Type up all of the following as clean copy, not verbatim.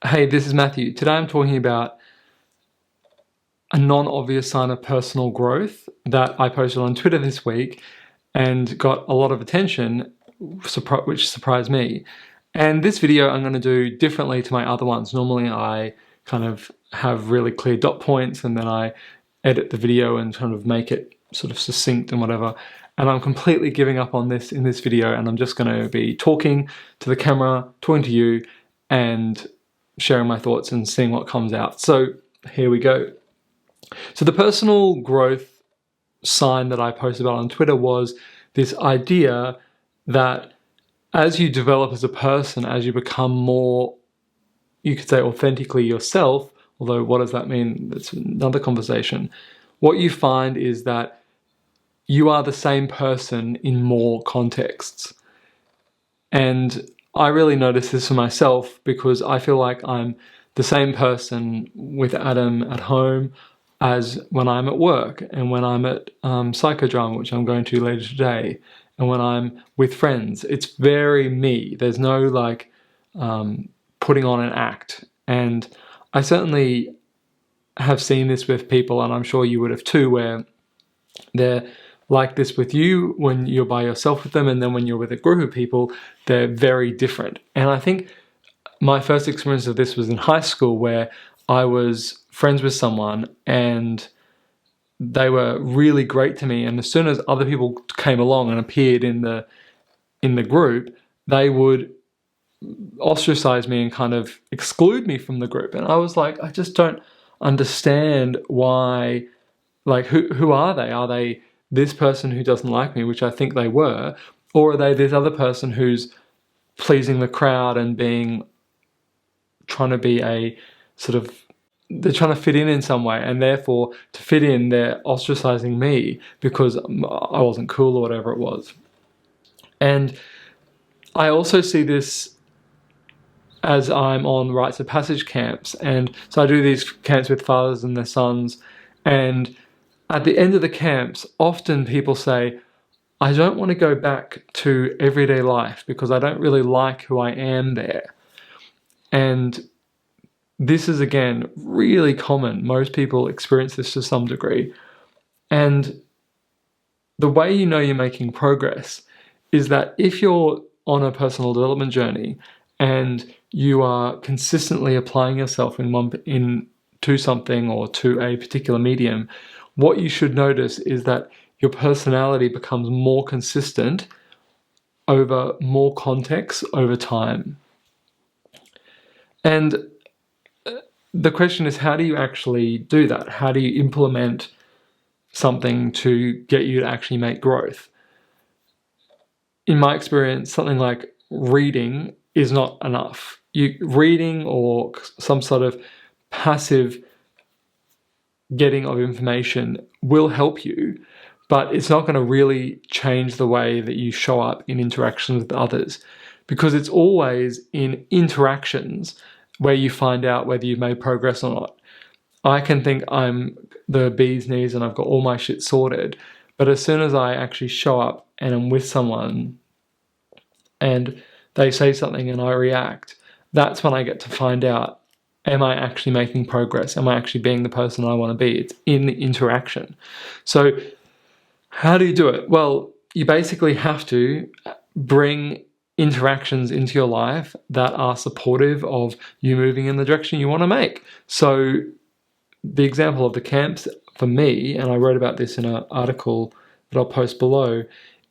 Hey, this is Matthew. Today I'm talking about a non-obvious sign of personal growth that I posted on Twitter this week and got a lot of attention, which surprised me. And this video I'm going to do differently to my other ones. Normally I kind of have really clear dot points and then I edit the video and kind of make it sort of succinct and whatever. And I'm completely giving up on this in this video, and I'm just going to be talking to the camera, talking to you, and sharing my thoughts and seeing what comes out. So here we go. So the personal growth sign that I posted about on Twitter was this idea that as you develop as a person, as you become more, you could say, authentically yourself, although what does that mean? That's another conversation. What you find is that you are the same person in more contexts. And I really notice this for myself because I feel like I'm the same person with Adam at home as when I'm at work and when I'm at psychodrama, which I'm going to later today, and when I'm with friends. It's very me. There's no like putting on an act. And I certainly have seen this with people, and I'm sure you would have too, where they're like this with you when you're by yourself with them, and then when you're with a group of people, they're very different. And I think my first experience of this was in high school, where I was friends with someone and they were really great to me, and as soon as other people came along and appeared in the group, they would ostracize me and kind of exclude me from the group. And I was like, I just don't understand why. Like, who are they? Are they this person who doesn't like me, which I think they were, or are they this other person who's pleasing the crowd and trying to be a sort of, they're trying to fit in some way, and therefore to fit in they're ostracizing me because I wasn't cool or whatever it was. And I also see this as I'm on rites of passage camps, and so I do these camps with fathers and their sons, and at the end of the camps, often people say, I don't want to go back to everyday life because I don't really like who I am there. And this is, again, really common. Most people experience this to some degree. And the way you know you're making progress is that if you're on a personal development journey and you are consistently applying yourself to something or to a particular medium, what you should notice is that your personality becomes more consistent over more contexts over time. And the question is, how do you actually do that? How do you implement something to get you to actually make growth? In my experience, something like reading is not enough. Reading or some sort of passive getting of information will help you, but it's not going to really change the way that you show up in interactions with others, because it's always in interactions where you find out whether you've made progress or not. I can think I'm the bee's knees and I've got all my shit sorted, but as soon as I actually show up and I'm with someone and they say something and I react, that's when I get to find out, am I actually making progress? Am I actually being the person I want to be? It's in the interaction. So how do you do it? Well, you basically have to bring interactions into your life that are supportive of you moving in the direction you want to make. So the example of the camps for me, and I wrote about this in an article that I'll post below,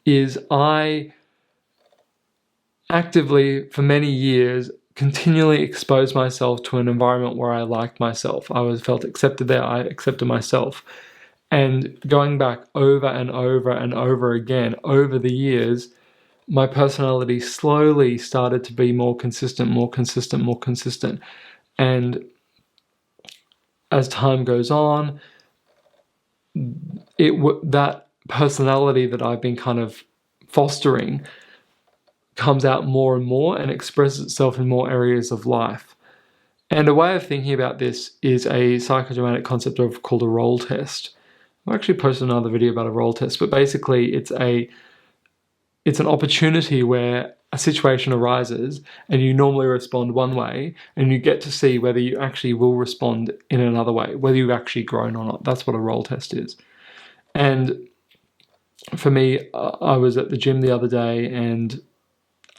is I actively, for many years, continually exposed myself to an environment where I liked myself. I felt accepted there. I accepted myself. And going back over and over and over again, over the years, my personality slowly started to be more consistent, more consistent, more consistent. And as time goes on, that personality that I've been kind of fostering comes out more and more and expresses itself in more areas of life. And a way of thinking about this is a psychodramatic concept called a role test. I'll actually post another video about a role test, but basically it's an opportunity where a situation arises and you normally respond one way, and you get to see whether you actually will respond in another way, whether you've actually grown or not. That's what a role test is. And for me, I was at the gym the other day and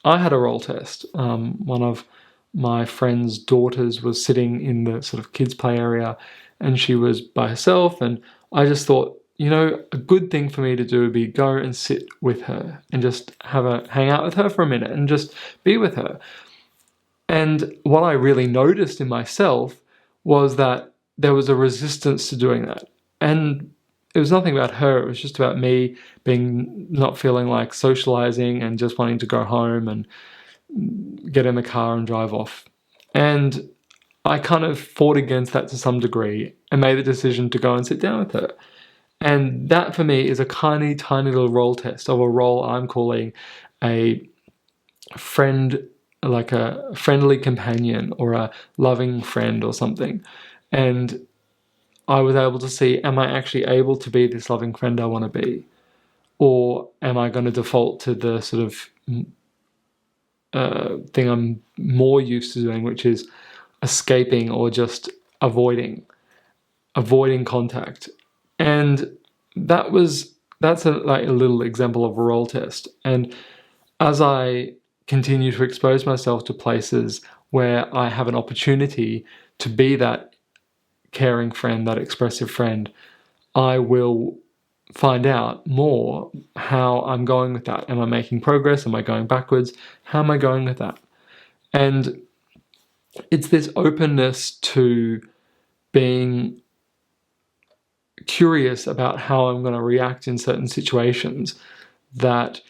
I had a role test. One of my friend's daughters was sitting in the sort of kids' play area and she was by herself, and I just thought, a good thing for me to do would be go and sit with her and just hang out with her for a minute and just be with her. And what I really noticed in myself was that there was a resistance to doing that. And it was nothing about her, it was just about me not feeling like socializing and just wanting to go home and get in the car and drive off. And I kind of fought against that to some degree and made the decision to go and sit down with her. And that for me is a tiny, tiny little role test of a role I'm calling a friend, like a friendly companion or a loving friend or something. And I was able to see, am I actually able to be this loving friend I want to be? Or am I going to default to the sort of thing I'm more used to doing, which is escaping or just avoiding contact? And that's a little example of a role test. And as I continue to expose myself to places where I have an opportunity to be that caring friend, that expressive friend, I will find out more how I'm going with that. Am I making progress? Am I going backwards? How am I going with that? And it's this openness to being curious about how I'm going to react in certain situations that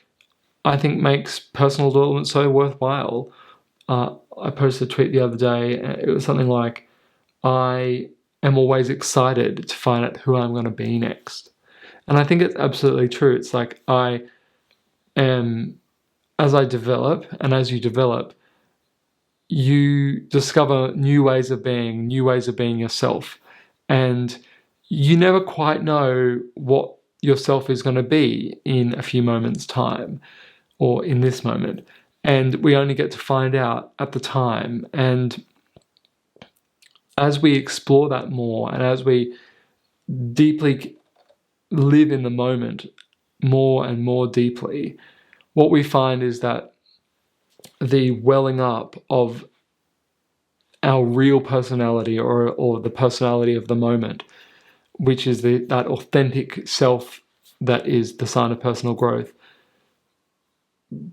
I think makes personal development so worthwhile. I posted a tweet the other day. It was something like, I am always excited to find out who I'm going to be next. And I think it's absolutely true. It's like as I develop, and as you develop, you discover new ways of being yourself. And you never quite know what yourself is going to be in a few moments' time or in this moment. And we only get to find out at the time. And as we explore that more and as we deeply live in the moment more and more deeply, what we find is that the welling up of our real personality or the personality of the moment, which is that authentic self that is the sign of personal growth,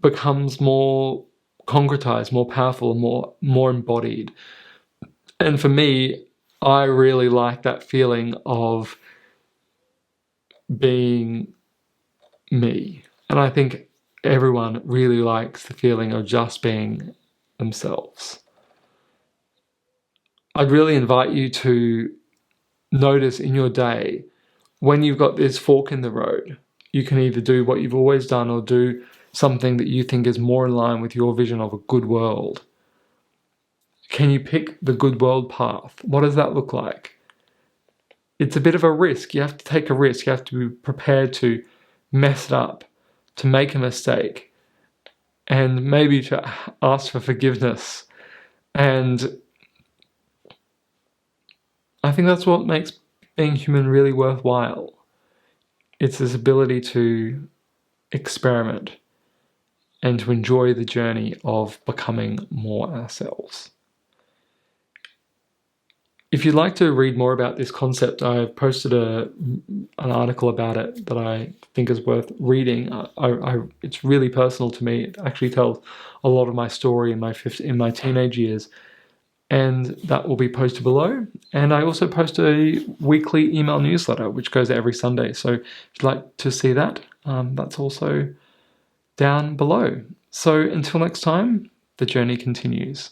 becomes more concretized, more powerful, more embodied. And for me, I really like that feeling of being me. And I think everyone really likes the feeling of just being themselves. I'd really invite you to notice in your day when you've got this fork in the road. You can either do what you've always done or do something that you think is more in line with your vision of a good world. Can you pick the good world path? What does that look like? It's a bit of a risk. You have to take a risk. You have to be prepared to mess it up, to make a mistake, and maybe to ask for forgiveness. And I think that's what makes being human really worthwhile. It's this ability to experiment and to enjoy the journey of becoming more ourselves. If you'd like to read more about this concept, I've posted an article about it that I think is worth reading. It's really personal to me. It actually tells a lot of my story in my teenage years, and that will be posted below. And I also post a weekly email newsletter, which goes every Sunday. So if you'd like to see that, that's also down below. So until next time, the journey continues.